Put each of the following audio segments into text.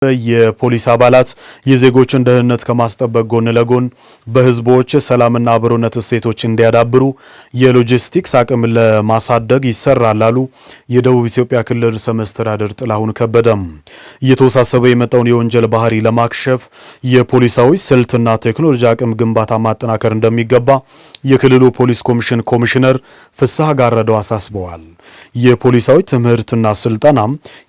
የፖሊስ አባላት የዜጎችን ደህንነት ከማስጠበቅ ጎን ለጎን በህዝቦች ሰላምና አብሮነት እሴቶች እንዲያዳብሩ የሎጂስቲክስ አቅም ለማሳደግ ይሰራል አሉ የደቡብ ኢትዮጵያ ክልል ርዕሰ መስተዳድር ጥላሁን ከበደም። እየተወሳሰበ የመጣውን የወንጀል ባህሪ ለማክሸፍ የፖሊሳዊ ስልትና ቴክኖሎጂ አቅም ግንባታ ማጠናከር እንደሚገባ የክልሉ ፖሊስ ኮሚሽን ኮሚሽነር ፍስሐ ጋረደው አሳስበዋል። የፖሊሳዊ ትምህርትና ስልጠና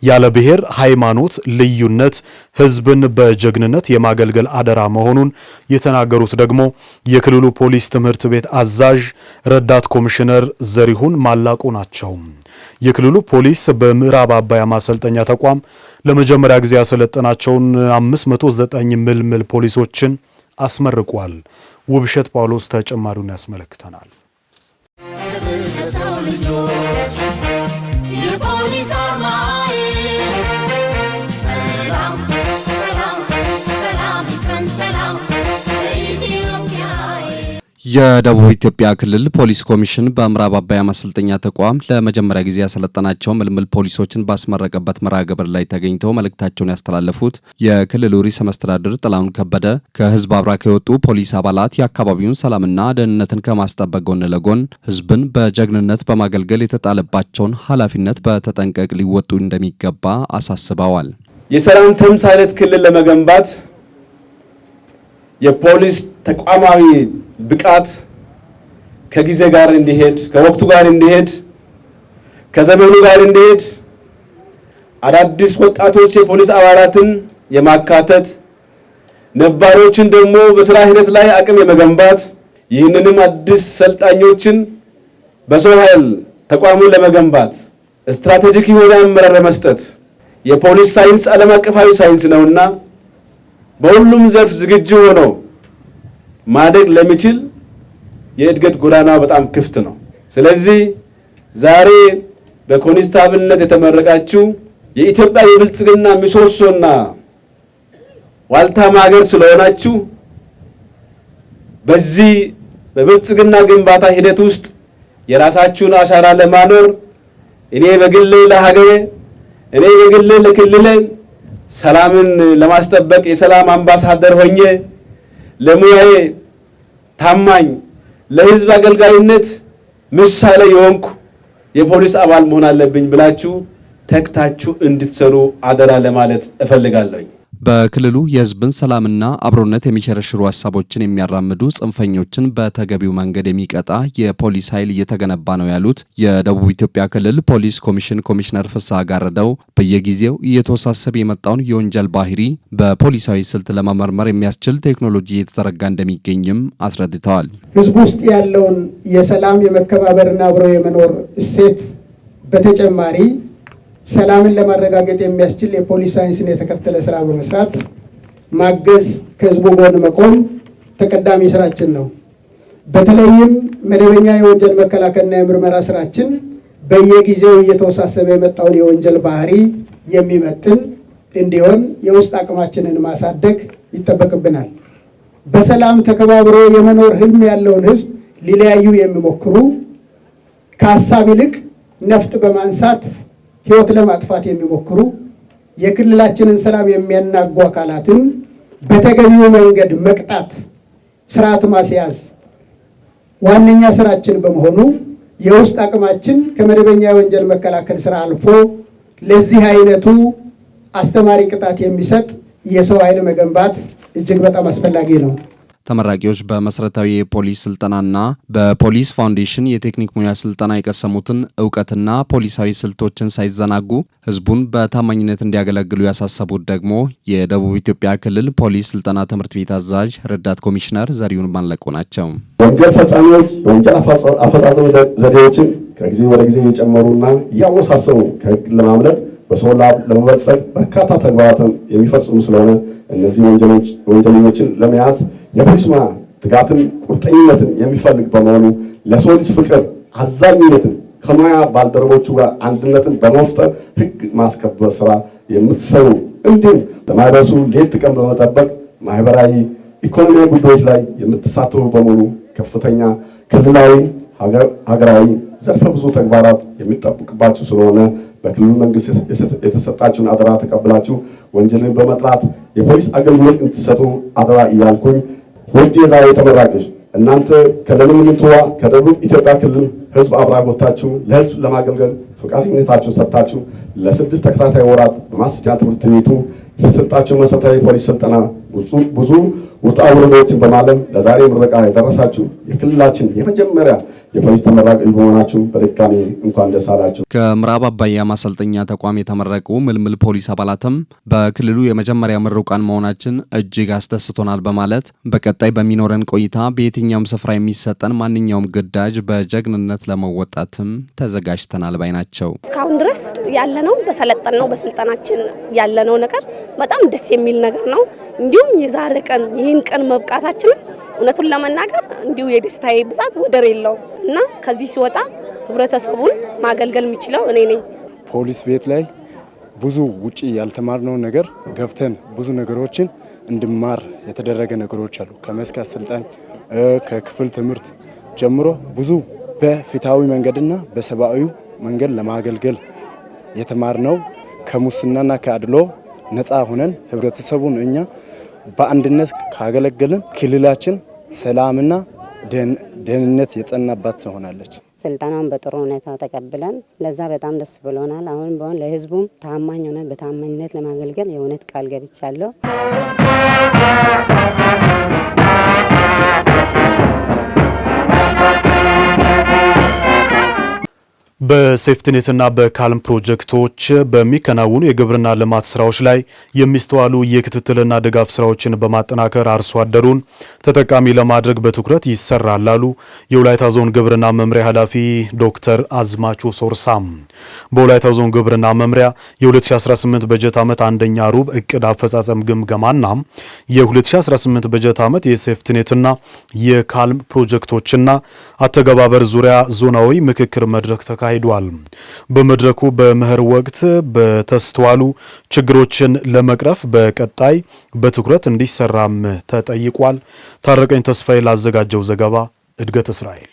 ያለ ብሔር ሃይማኖት ልዩነት ህዝብን በጀግንነት የማገልገል አደራ መሆኑን የተናገሩት ደግሞ የክልሉ ፖሊስ ትምህርት ቤት አዛዥ ረዳት ኮሚሽነር ዘሪሁን ማላቁ ናቸው። የክልሉ ፖሊስ በምዕራብ አባያ ማሰልጠኛ ተቋም ለመጀመሪያ ጊዜ ያሰለጠናቸውን 509 ምልምል ፖሊሶችን አስመርቋል። ውብሸት ጳውሎስ ተጨማሪውን ያስመለክተናል። የደቡብ ኢትዮጵያ ክልል ፖሊስ ኮሚሽን በምዕራብ አባያ ማሰልጠኛ ተቋም ለመጀመሪያ ጊዜ ያሰለጠናቸው ምልምል ፖሊሶችን ባስመረቀበት መርሃ ግብር ላይ ተገኝተው መልእክታቸውን ያስተላለፉት የክልሉ ርዕሰ መስተዳድር ጥላሁን ከበደ ከህዝብ አብራክ የወጡ ፖሊስ አባላት የአካባቢውን ሰላምና ደህንነትን ከማስጠበቅ ጎን ለጎን ህዝብን በጀግንነት በማገልገል የተጣለባቸውን ኃላፊነት በተጠንቀቅ ሊወጡ እንደሚገባ አሳስበዋል። የሰላም ተምሳሌት ክልል ለመገንባት የፖሊስ ተቋማዊ ብቃት ከጊዜ ጋር እንዲሄድ ከወቅቱ ጋር እንዲሄድ ከዘመኑ ጋር እንዲሄድ አዳዲስ ወጣቶች የፖሊስ አባላትን የማካተት ነባሮችን ደግሞ በስራ ሂደት ላይ አቅም የመገንባት ይህንንም አዲስ ሰልጣኞችን በሰው ኃይል ተቋሙን ለመገንባት ስትራቴጂክ የሆነ አመራር መስጠት የፖሊስ ሳይንስ ዓለም አቀፋዊ ሳይንስ ነውና በሁሉም ዘርፍ ዝግጁ ሆኖ ማደግ ለሚችል የእድገት ጎዳና በጣም ክፍት ነው። ስለዚህ ዛሬ በኮንስታብልነት የተመረቃችሁ የኢትዮጵያ የብልጽግና ምሰሶና ዋልታ ማገር ስለሆናችሁ በዚህ በብልጽግና ግንባታ ሂደት ውስጥ የራሳችሁን አሻራ ለማኖር እኔ በግሌ ለሀገሬ እኔ በግሌ ለክልሌ ሰላምን ለማስጠበቅ የሰላም አምባሳደር ሆኜ ለሙያዬ ታማኝ ለህዝብ አገልጋይነት ምሳሌ የሆንኩ የፖሊስ አባል መሆን አለብኝ ብላችሁ ተክታችሁ እንድትሰሩ አደራ ለማለት እፈልጋለሁ። በክልሉ የህዝብን ሰላምና አብሮነት የሚሸረሽሩ ሐሳቦችን የሚያራምዱ ጽንፈኞችን በተገቢው መንገድ የሚቀጣ የፖሊስ ኃይል እየተገነባ ነው ያሉት የደቡብ ኢትዮጵያ ክልል ፖሊስ ኮሚሽን ኮሚሽነር ፍስሐ ጋረደው በየጊዜው እየተወሳሰበ የመጣውን የወንጀል ባህሪ በፖሊሳዊ ስልት ለመመርመር የሚያስችል ቴክኖሎጂ እየተዘረጋ እንደሚገኝም አስረድተዋል። ህዝብ ውስጥ ያለውን የሰላም የመከባበርና አብሮ የመኖር እሴት በተጨማሪ ሰላምን ለማረጋገጥ የሚያስችል የፖሊስ ሳይንስን የተከተለ ስራ በመስራት ማገዝ ከህዝቡ ጎን መቆም ተቀዳሚ ስራችን ነው። በተለይም መደበኛ የወንጀል መከላከልና የምርመራ ስራችን በየጊዜው እየተወሳሰበ የመጣውን የወንጀል ባህሪ የሚመጥን እንዲሆን የውስጥ አቅማችንን ማሳደግ ይጠበቅብናል። በሰላም ተከባብሮ የመኖር ህልም ያለውን ህዝብ ሊለያዩ የሚሞክሩ ከሀሳብ ይልቅ ነፍጥ በማንሳት ህይወት ለማጥፋት የሚሞክሩ የክልላችንን ሰላም የሚያናጉ አካላትን በተገቢው መንገድ መቅጣት፣ ስርዓት ማስያዝ ዋነኛ ስራችን በመሆኑ የውስጥ አቅማችን ከመደበኛ የወንጀል መከላከል ስራ አልፎ ለዚህ አይነቱ አስተማሪ ቅጣት የሚሰጥ የሰው ኃይል መገንባት እጅግ በጣም አስፈላጊ ነው። ተመራቂዎች በመሰረታዊ የፖሊስ ስልጠናና በፖሊስ ፋውንዴሽን የቴክኒክ ሙያ ስልጠና የቀሰሙትን እውቀትና ፖሊሳዊ ስልቶችን ሳይዘናጉ ህዝቡን በታማኝነት እንዲያገለግሉ ያሳሰቡት ደግሞ የደቡብ ኢትዮጵያ ክልል ፖሊስ ስልጠና ትምህርት ቤት አዛዥ ረዳት ኮሚሽነር ዘሪሁን ማላቁ ናቸው። ወንጀል ፈጻሚዎች የወንጀል አፈጻጸም ዘዴዎችን ከጊዜ ወደ ጊዜ እየጨመሩና እያወሳሰቡ ከህግ ለማምለጥ በሰው ለመበልጸግ በርካታ ተግባራትን የሚፈጽሙ ስለሆነ እነዚህ ወንጀለኞችን ለመያዝ የፖሊስ ሙያ ትጋትን፣ ቁርጠኝነትን የሚፈልግ በመሆኑ ለሰው ልጅ ፍቅር፣ አዛኝነትን ከሙያ ባልደረቦቹ ጋር አንድነትን በመፍጠር ህግ ማስከበር ስራ የምትሰሩ እንዲሁም ለማህበረሰቡ ሌት ቀን በመጠበቅ ማህበራዊ ኢኮኖሚያዊ ጉዳዮች ላይ የምትሳተፉ በመሆኑ ከፍተኛ ክልላዊ ሀገራዊ ዘርፈ ብዙ ተግባራት የሚጠብቅባችሁ ስለሆነ በክልሉ መንግስት የተሰጣችሁን አደራ ተቀብላችሁ ወንጀልን በመጥራት የፖሊስ አገልግሎት እንድትሰጡ አደራ እያልኩኝ ውድ የዛሬ ተመራቂዎች እናንተ ከለምንምንትዋ ከደቡብ ኢትዮጵያ ክልል ህዝብ አብራጎታችሁ ለህዝብ ለማገልገል ፈቃደኝነታችሁን ሰጥታችሁ ለ6 ተከታታይ ወራት በማስቻ ትምህርት ቤቱ የተሰጣችሁ መሰረታዊ ፖሊስ ስልጠና ብዙ ውጣ ውረዶችን በማለም ለዛሬ ምረቃ የደረሳችሁ የክልላችን የመጀመሪያ የፖሊስ ተመራቂ በመሆናችሁ በድጋሚ እንኳን ደስ አላችሁ። ከምዕራብ አባያ ማሰልጠኛ ተቋም የተመረቁ ምልምል ፖሊስ አባላትም በክልሉ የመጀመሪያ ምሩቃን መሆናችን እጅግ አስደስቶናል በማለት በቀጣይ በሚኖረን ቆይታ በየትኛውም ስፍራ የሚሰጠን ማንኛውም ግዳጅ በጀግንነት ለመወጣትም ተዘጋጅተናል ባይ ናቸው። እስካሁን ድረስ ያለነው በሰለጠነው በስልጠናችን ያለነው ነገር በጣም ደስ የሚል ነገር ነው። እንዲሁም የዛሬ ቀን ይህን ቀን መብቃታችን እውነቱን ለመናገር እንዲሁ የደስታዬ ብዛት ወደር የለውም እና ከዚህ ሲወጣ ህብረተሰቡን ማገልገል የሚችለው እኔ ነኝ። ፖሊስ ቤት ላይ ብዙ ውጪ ያልተማርነው ነገር ገብተን ብዙ ነገሮችን እንድማር የተደረገ ነገሮች አሉ። ከመስክ አሰልጣኝ ከክፍል ትምህርት ጀምሮ ብዙ በፍትሃዊ መንገድና በሰብአዊ መንገድ ለማገልገል የተማርነው ከሙስናና ከአድሎ ነፃ ሆነን ህብረተሰቡን እኛ በአንድነት ካገለገልን ክልላችን ሰላምና ደህንነት የጸናባት ትሆናለች። ስልጠናውን በጥሩ ሁኔታ ተቀብለን ለዛ በጣም ደስ ብሎናል። አሁን ቢሆን ለህዝቡም ታማኝ ሆነን በታማኝነት ለማገልገል የእውነት ቃል ገብቻለሁ። በሴፍቲኔትና በካልም ፕሮጀክቶች በሚከናወኑ የግብርና ልማት ስራዎች ላይ የሚስተዋሉ የክትትልና ድጋፍ ስራዎችን በማጠናከር አርሶ አደሩን ተጠቃሚ ለማድረግ በትኩረት ይሰራል ላሉ የወላይታ ዞን ግብርና መምሪያ ኃላፊ ዶክተር አዝማቹ ሶርሳም በወላይታ ዞን ግብርና መምሪያ የ2018 በጀት ዓመት አንደኛ ሩብ እቅድ አፈጻጸም ግምገማና የ2018 በጀት ዓመት የሴፍቲኔትና የካልም ፕሮጀክቶችና አተገባበር ዙሪያ ዞናዊ ምክክር መድረክ ተካሂዷል። በመድረኩ በመኸር ወቅት በተስተዋሉ ችግሮችን ለመቅረፍ በቀጣይ በትኩረት እንዲሰራም ተጠይቋል። ታረቀኝ ተስፋዬ ላዘጋጀው ዘገባ እድገት እስራኤል።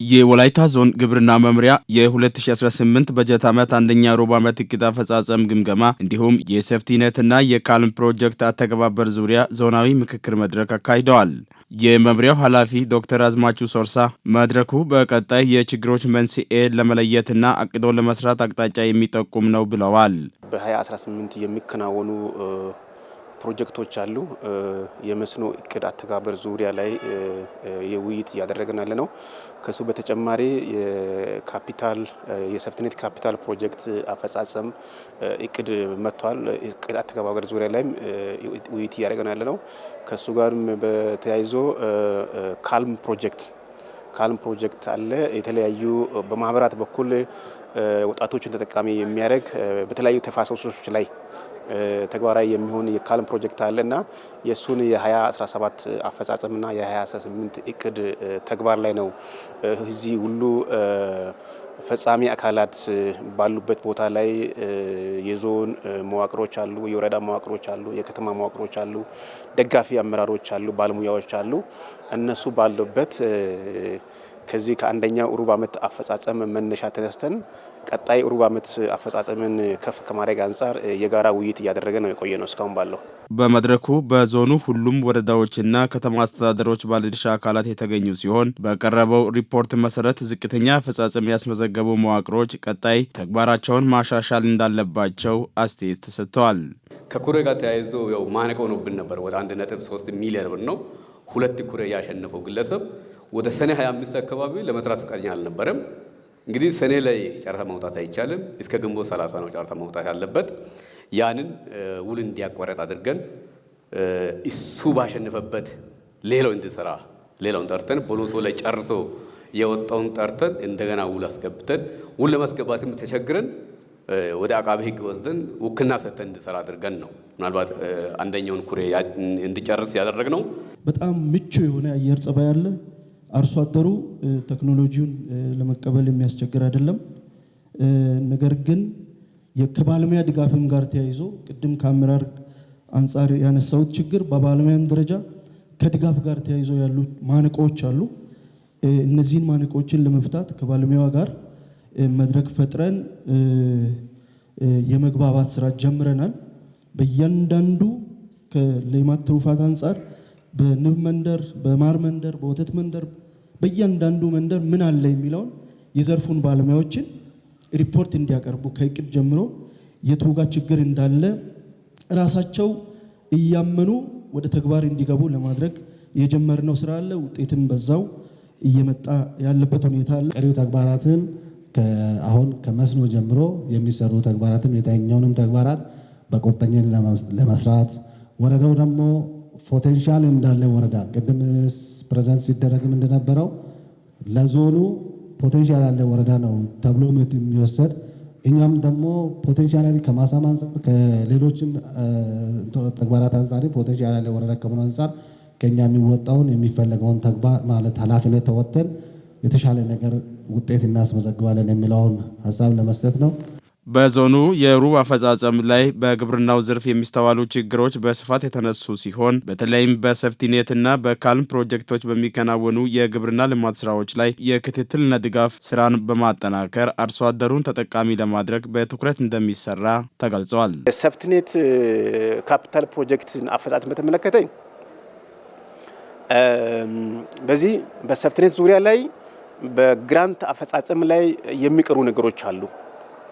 የወላይታ ዞን ግብርና መምሪያ የ2018 በጀት ዓመት አንደኛ ሩብ ዓመት እቅድ አፈጻጸም ግምገማ እንዲሁም የሴፍቲኔትና የካልም ፕሮጀክት አተገባበር ዙሪያ ዞናዊ ምክክር መድረክ አካሂደዋል። የመምሪያው ኃላፊ ዶክተር አዝማቹ ሶርሳ መድረኩ በቀጣይ የችግሮች መንስኤ ለመለየትና አቅዶ ለመስራት አቅጣጫ የሚጠቁም ነው ብለዋል። በ2018 የሚከናወኑ ፕሮጀክቶች አሉ። የመስኖ እቅድ አተገባበር ዙሪያ ላይ የውይይት እያደረግን ያለ ነው። ከሱ በተጨማሪ የካፒታል የሴፍቲኔት ካፒታል ፕሮጀክት አፈጻጸም እቅድ መጥቷል። እቅድ አተገባበር ዙሪያ ላይም ውይይት እያደረግን ያለ ነው። ከሱ ጋርም በተያይዞ ካልም ፕሮጀክት አለ። የተለያዩ በማህበራት በኩል ወጣቶችን ተጠቃሚ የሚያደርግ በተለያዩ ተፋሰሶች ላይ ተግባራዊ የሚሆን የካልም ፕሮጀክት አለና የሱን የ2017 አፈጻጸምና የ2018 እቅድ ተግባር ላይ ነው። እዚህ ሁሉ ፈጻሚ አካላት ባሉበት ቦታ ላይ የዞን መዋቅሮች አሉ፣ የወረዳ መዋቅሮች አሉ፣ የከተማ መዋቅሮች አሉ፣ ደጋፊ አመራሮች አሉ፣ ባለሙያዎች አሉ። እነሱ ባሉበት ከዚህ ከአንደኛው ሩብ ዓመት አፈጻጸም መነሻ ተነስተን ቀጣይ ሩብ ዓመት አፈጻጸምን ከፍ ከማድረግ አንጻር የጋራ ውይይት እያደረገ ነው የቆየ ነው እስካሁን ባለው። በመድረኩ በዞኑ ሁሉም ወረዳዎችና ከተማ አስተዳደሮች ባለድርሻ አካላት የተገኙ ሲሆን በቀረበው ሪፖርት መሰረት ዝቅተኛ አፈጻጸም ያስመዘገቡ መዋቅሮች ቀጣይ ተግባራቸውን ማሻሻል እንዳለባቸው አስተያየት ተሰጥተዋል። ከኩሬ ጋር ተያይዞ ያው ማነቆ ሆኖብን ነበር። ወደ 1.3 ሚሊዮን ብር ነው 2 ኩሬ ያሸነፈው ግለሰብ ወደ ሰኔ 25 አካባቢ ለመስራት ፈቃደኛ አልነበረም። እንግዲህ ሰኔ ላይ ጨረታ ማውጣት አይቻልም። እስከ ግንቦት 30 ነው ጨረታ ማውጣት ያለበት። ያንን ውል እንዲያቋረጥ አድርገን እሱ ባሸነፈበት ሌላው እንዲሰራ ሌላውን ጠርተን ቦሎሶ ላይ ጨርሶ የወጣውን ጠርተን እንደገና ውል አስገብተን ውል ለማስገባትም ተቸግረን ወደ አቃቤ ሕግ ወስደን ውክልና ሰጥተን እንዲሰራ አድርገን ነው ምናልባት አንደኛውን ኩሬ እንዲጨርስ ያደረግነው። በጣም ምቹ የሆነ አየር ጸባይ አለ። አርሶ አደሩ ቴክኖሎጂውን ለመቀበል የሚያስቸግር አይደለም። ነገር ግን ከባለሙያ ድጋፍም ጋር ተያይዞ ቅድም ከአመራር አንጻር ያነሳውት ችግር በባለሙያም ደረጃ ከድጋፍ ጋር ተያይዞ ያሉ ማነቆዎች አሉ። እነዚህን ማነቆችን ለመፍታት ከባለሙያዋ ጋር መድረክ ፈጥረን የመግባባት ስራ ጀምረናል። በእያንዳንዱ ከሌማት ትሩፋት አንጻር በንብ መንደር፣ በማር መንደር፣ በወተት መንደር በእያንዳንዱ መንደር ምን አለ የሚለውን የዘርፉን ባለሙያዎችን ሪፖርት እንዲያቀርቡ ከእቅድ ጀምሮ የቱ ጋር ችግር እንዳለ ራሳቸው እያመኑ ወደ ተግባር እንዲገቡ ለማድረግ የጀመርነው ስራ አለ። ውጤትም በዛው እየመጣ ያለበት ሁኔታ አለ። ቀሪው ተግባራትን አሁን ከመስኖ ጀምሮ የሚሰሩ ተግባራትን የታኛውንም ተግባራት በቁርጠኝነት ለመስራት ወረዳው ደግሞ ፖቴንሻል እንዳለ ወረዳ ቅድም ፕሬዘንት ሲደረግም እንደነበረው ለዞኑ ፖቴንሻል ያለ ወረዳ ነው ተብሎ የሚወሰድ እኛም ደግሞ ፖቴንሻል ከማሳማ አንፃር ከሌሎችን ተግባራት አንፃር ፖቴንሻል ያለ ወረዳ ከመሆኑ አንፃር ከኛ የሚወጣውን የሚፈለገውን ተግባር ማለት ኃላፊነት ተወጥተን የተሻለ ነገር ውጤት እናስመዘግባለን የሚለውን ሀሳብ ለመስጠት ነው። በዞኑ የሩብ አፈጻጸም ላይ በግብርናው ዘርፍ የሚስተዋሉ ችግሮች በስፋት የተነሱ ሲሆን በተለይም በሴፍቲኔትና በካልም ፕሮጀክቶች በሚከናወኑ የግብርና ልማት ስራዎች ላይ የክትትልና ድጋፍ ስራን በማጠናከር አርሶ አደሩን ተጠቃሚ ለማድረግ በትኩረት እንደሚሰራ ተገልጿል። ሴፍቲኔት ካፒታል ፕሮጀክትን አፈጻጸም በተመለከተ በዚህ በሴፍቲኔት ዙሪያ ላይ በግራንት አፈጻጸም ላይ የሚቀሩ ነገሮች አሉ።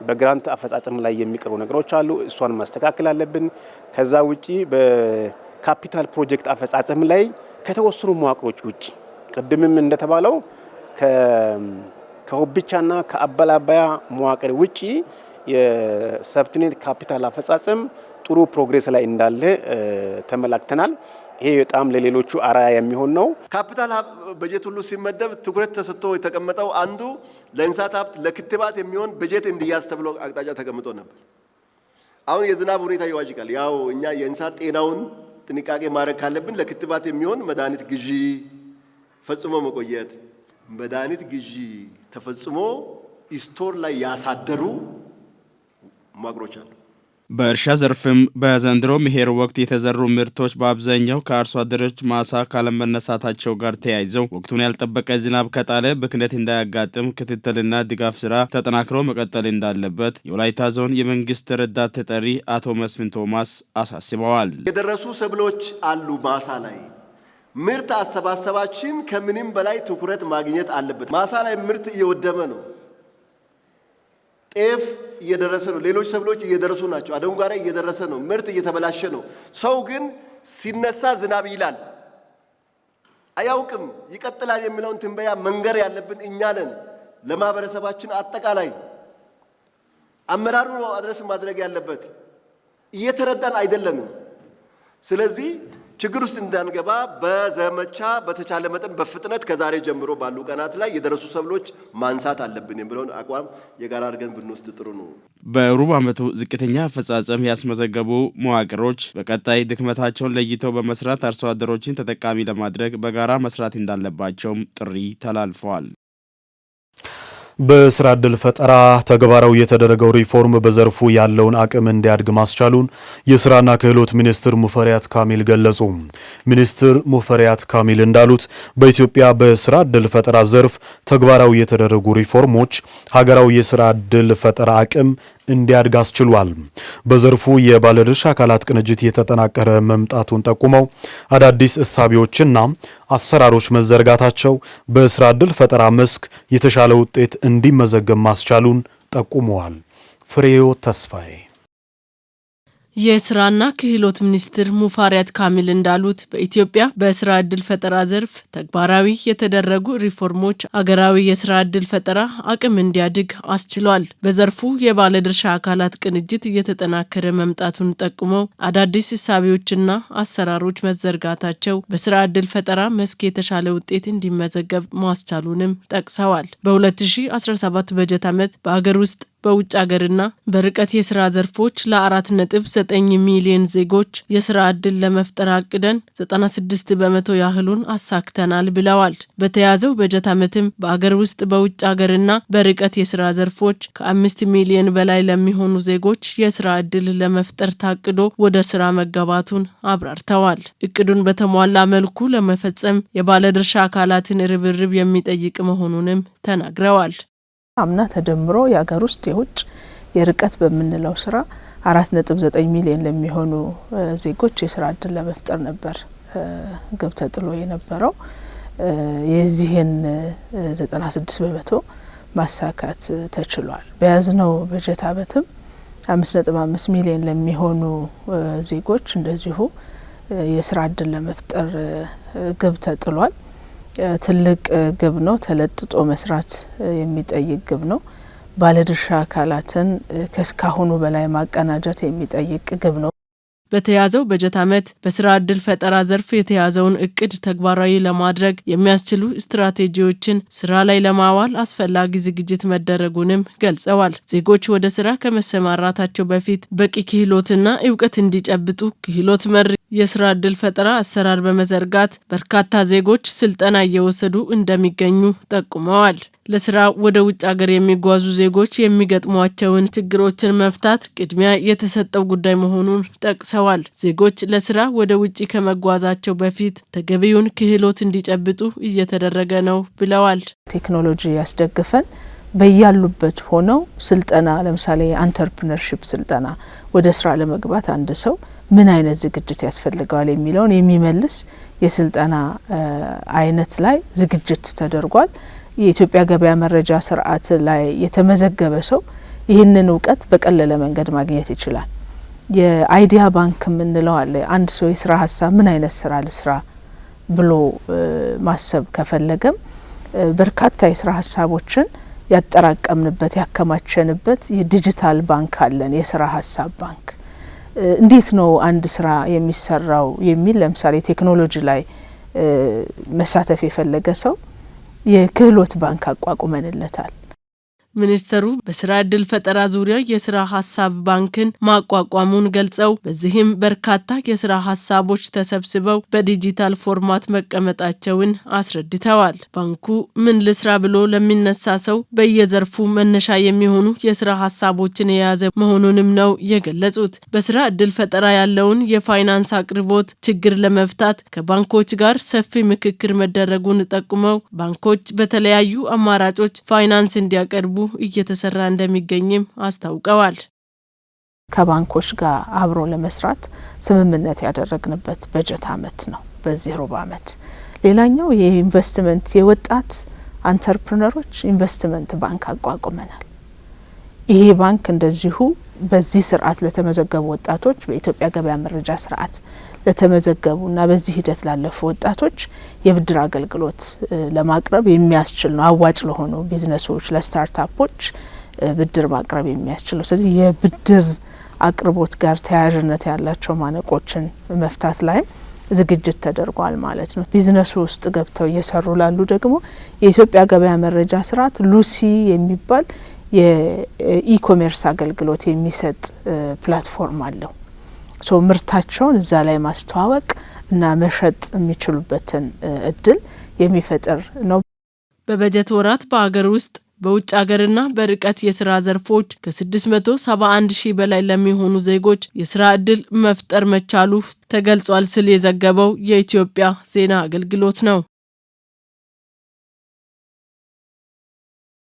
በግራንት አፈጻጸም ላይ የሚቀሩ ነገሮች አሉ። እሷን ማስተካከል አለብን። ከዛ ውጪ በካፒታል ፕሮጀክት አፈጻጸም ላይ ከተወሰኑ መዋቅሮች ውጪ ቅድምም እንደተባለው ከሆብቻና ከአበላባያ መዋቅር ውጪ የሴፍቲኔት ካፒታል አፈጻጸም ጥሩ ፕሮግሬስ ላይ እንዳለ ተመላክተናል። ይሄ በጣም ለሌሎቹ አራያ የሚሆን ነው። ካፒታል በጀት ሁሉ ሲመደብ ትኩረት ተሰጥቶ የተቀመጠው አንዱ ለእንስሳት ሀብት ለክትባት የሚሆን በጀት እንዲያዝ ተብሎ አቅጣጫ ተቀምጦ ነበር። አሁን የዝናብ ሁኔታ ይዋጅቃል። ያው እኛ የእንስሳት ጤናውን ጥንቃቄ ማድረግ ካለብን ለክትባት የሚሆን መድኃኒት ግዢ ፈጽሞ መቆየት፣ መድኃኒት ግዢ ተፈጽሞ ስቶር ላይ ያሳደሩ መዋቅሮች አሉ። በእርሻ ዘርፍም በዘንድሮ መኸር ወቅት የተዘሩ ምርቶች በአብዛኛው ከአርሶ አደሮች ማሳ ካለመነሳታቸው ጋር ተያይዘው ወቅቱን ያልጠበቀ ዝናብ ከጣለ ብክነት እንዳያጋጥም ክትትልና ድጋፍ ስራ ተጠናክሮ መቀጠል እንዳለበት የወላይታ ዞን የመንግስት ረዳት ተጠሪ አቶ መስፍን ቶማስ አሳስበዋል። የደረሱ ሰብሎች አሉ ማሳ ላይ ምርት አሰባሰባችን ከምንም በላይ ትኩረት ማግኘት አለበት። ማሳ ላይ ምርት እየወደመ ነው። ጤፍ እየደረሰ ነው። ሌሎች ሰብሎች እየደረሱ ናቸው። አደንጓሬ እየደረሰ ነው። ምርት እየተበላሸ ነው። ሰው ግን ሲነሳ ዝናብ ይላል፣ አያውቅም፣ ይቀጥላል የሚለውን ትንበያ መንገር ያለብን እኛ ነን። ለማህበረሰባችን አጠቃላይ አመራሩ ነው አድረስ ማድረግ ያለበት። እየተረዳን አይደለንም። ስለዚህ ችግር ውስጥ እንዳንገባ በዘመቻ በተቻለ መጠን በፍጥነት ከዛሬ ጀምሮ ባሉ ቀናት ላይ የደረሱ ሰብሎች ማንሳት አለብን የሚለውን አቋም የጋራ አድርገን ብንወስድ ጥሩ ነው። በሩብ ዓመቱ ዝቅተኛ አፈጻጸም ያስመዘገቡ መዋቅሮች በቀጣይ ድክመታቸውን ለይተው በመስራት አርሶ አደሮችን ተጠቃሚ ለማድረግ በጋራ መስራት እንዳለባቸውም ጥሪ ተላልፈዋል። በስራ ዕድል ፈጠራ ተግባራዊ የተደረገው ሪፎርም በዘርፉ ያለውን አቅም እንዲያድግ ማስቻሉን የስራና ክህሎት ሚኒስትር ሙፈሪያት ካሚል ገለጹ። ሚኒስትር ሙፈሪያት ካሚል እንዳሉት በኢትዮጵያ በስራ ዕድል ፈጠራ ዘርፍ ተግባራዊ የተደረጉ ሪፎርሞች ሀገራዊ የስራ ዕድል ፈጠራ አቅም እንዲያድግ አስችሏል። በዘርፉ የባለድርሻ አካላት ቅንጅት የተጠናከረ መምጣቱን ጠቁመው አዳዲስ እሳቢዎችና አሰራሮች መዘርጋታቸው በስራ ዕድል ፈጠራ መስክ የተሻለ ውጤት እንዲመዘገብ ማስቻሉን ጠቁመዋል። ፍሬህይወት ተስፋዬ የስራና ክህሎት ሚኒስትር ሙፈሪያት ካሚል እንዳሉት በኢትዮጵያ በስራ ዕድል ፈጠራ ዘርፍ ተግባራዊ የተደረጉ ሪፎርሞች አገራዊ የስራ ዕድል ፈጠራ አቅም እንዲያድግ አስችሏል። በዘርፉ የባለድርሻ አካላት ቅንጅት እየተጠናከረ መምጣቱን ጠቁመው አዳዲስ እሳቤዎችና አሰራሮች መዘርጋታቸው በስራ ዕድል ፈጠራ መስክ የተሻለ ውጤት እንዲመዘገብ ማስቻሉንም ጠቅሰዋል። በ2017 በጀት ዓመት በአገር ውስጥ በውጭ ሀገርና በርቀት የስራ ዘርፎች ለ4.9 ሚሊዮን ዜጎች የስራ ዕድል ለመፍጠር አቅደን 96 በመቶ ያህሉን አሳክተናል ብለዋል። በተያዘው በጀት ዓመትም በአገር ውስጥ በውጭ ሀገርና በርቀት የስራ ዘርፎች ከ5 ሚሊዮን በላይ ለሚሆኑ ዜጎች የስራ ዕድል ለመፍጠር ታቅዶ ወደ ስራ መገባቱን አብራርተዋል። እቅዱን በተሟላ መልኩ ለመፈጸም የባለድርሻ አካላትን ርብርብ የሚጠይቅ መሆኑንም ተናግረዋል። አምና ተደምሮ የሀገር ውስጥ የውጭ የርቀት በምንለው ስራ 4.9 ሚሊዮን ለሚሆኑ ዜጎች የስራ እድል ለመፍጠር ነበር ግብ ተጥሎ የነበረው። የዚህን 96% ማሳካት ተችሏል። በያዝነው በጀት ዓመትም 5.5 ሚሊዮን ለሚሆኑ ዜጎች እንደዚሁ የስራ እድል ለመፍጠር ግብ ተጥሏል። ትልቅ ግብ ነው። ተለጥጦ መስራት የሚጠይቅ ግብ ነው። ባለድርሻ አካላትን ከስካሁኑ በላይ ማቀናጀት የሚጠይቅ ግብ ነው። በተያዘው በጀት ዓመት በስራ እድል ፈጠራ ዘርፍ የተያዘውን እቅድ ተግባራዊ ለማድረግ የሚያስችሉ ስትራቴጂዎችን ስራ ላይ ለማዋል አስፈላጊ ዝግጅት መደረጉንም ገልጸዋል። ዜጎች ወደ ስራ ከመሰማራታቸው በፊት በቂ ክህሎትና እውቀት እንዲጨብጡ ክህሎት መር የስራ እድል ፈጠራ አሰራር በመዘርጋት በርካታ ዜጎች ስልጠና እየወሰዱ እንደሚገኙ ጠቁመዋል። ለስራ ወደ ውጭ ሀገር የሚጓዙ ዜጎች የሚገጥሟቸውን ችግሮችን መፍታት ቅድሚያ የተሰጠው ጉዳይ መሆኑን ጠቅሰዋል። ዜጎች ለስራ ወደ ውጭ ከመጓዛቸው በፊት ተገቢውን ክህሎት እንዲጨብጡ እየተደረገ ነው ብለዋል። ቴክኖሎጂ ያስደግፈን በያሉበት ሆነው ስልጠና ለምሳሌ የአንተርፕረነርሺፕ ስልጠና ወደ ስራ ለመግባት አንድ ሰው ምን አይነት ዝግጅት ያስፈልገዋል የሚለውን የሚመልስ የስልጠና አይነት ላይ ዝግጅት ተደርጓል። የኢትዮጵያ ገበያ መረጃ ስርዓት ላይ የተመዘገበ ሰው ይህንን እውቀት በቀለለ መንገድ ማግኘት ይችላል። የአይዲያ ባንክ የምንለው አለ። አንድ ሰው የስራ ሀሳብ ምን አይነት ስራ ልስራ ብሎ ማሰብ ከፈለገም በርካታ የስራ ሀሳቦችን ያጠራቀምንበት ያከማቸንበት የዲጂታል ባንክ አለን። የስራ ሀሳብ ባንክ እንዴት ነው አንድ ስራ የሚሰራው የሚል ለምሳሌ ቴክኖሎጂ ላይ መሳተፍ የፈለገ ሰው የክህሎት ባንክ አቋቁመንለታል። ሚኒስተሩ በስራ እድል ፈጠራ ዙሪያ የስራ ሀሳብ ባንክን ማቋቋሙን ገልጸው በዚህም በርካታ የስራ ሀሳቦች ተሰብስበው በዲጂታል ፎርማት መቀመጣቸውን አስረድተዋል። ባንኩ ምን ልስራ ብሎ ለሚነሳ ሰው በየዘርፉ መነሻ የሚሆኑ የስራ ሀሳቦችን የያዘ መሆኑንም ነው የገለጹት። በስራ እድል ፈጠራ ያለውን የፋይናንስ አቅርቦት ችግር ለመፍታት ከባንኮች ጋር ሰፊ ምክክር መደረጉን ጠቁመው ባንኮች በተለያዩ አማራጮች ፋይናንስ እንዲያቀርቡ እየተሰራ እንደሚገኝም አስታውቀዋል። ከባንኮች ጋር አብሮ ለመስራት ስምምነት ያደረግንበት በጀት ዓመት ነው በዚህ ሩብ ዓመት። ሌላኛው የኢንቨስትመንት የወጣት አንተርፕረነሮች ኢንቨስትመንት ባንክ አቋቁመናል። ይሄ ባንክ እንደዚሁ በዚህ ስርዓት ለተመዘገቡ ወጣቶች በኢትዮጵያ ገበያ መረጃ ስርዓት ለተመዘገቡና በዚህ ሂደት ላለፉ ወጣቶች የብድር አገልግሎት ለማቅረብ የሚያስችል ነው። አዋጭ ለሆኑ ቢዝነሶች ለስታርታፖች ብድር ማቅረብ የሚያስችል ነው። ስለዚህ የብድር አቅርቦት ጋር ተያያዥነት ያላቸው ማነቆችን መፍታት ላይ ዝግጅት ተደርጓል ማለት ነው። ቢዝነሱ ውስጥ ገብተው እየሰሩ ላሉ ደግሞ የኢትዮጵያ ገበያ መረጃ ስርዓት ሉሲ የሚባል የኢኮሜርስ አገልግሎት የሚሰጥ ፕላትፎርም አለው። ምርታቸውን እዛ ላይ ማስተዋወቅ እና መሸጥ የሚችሉበትን እድል የሚፈጥር ነው። በበጀት ወራት በአገር ውስጥ በውጭ ሀገርና በርቀት የስራ ዘርፎች ከ671 ሺህ በላይ ለሚሆኑ ዜጎች የስራ እድል መፍጠር መቻሉ ተገልጿል ሲል የዘገበው የኢትዮጵያ ዜና አገልግሎት ነው።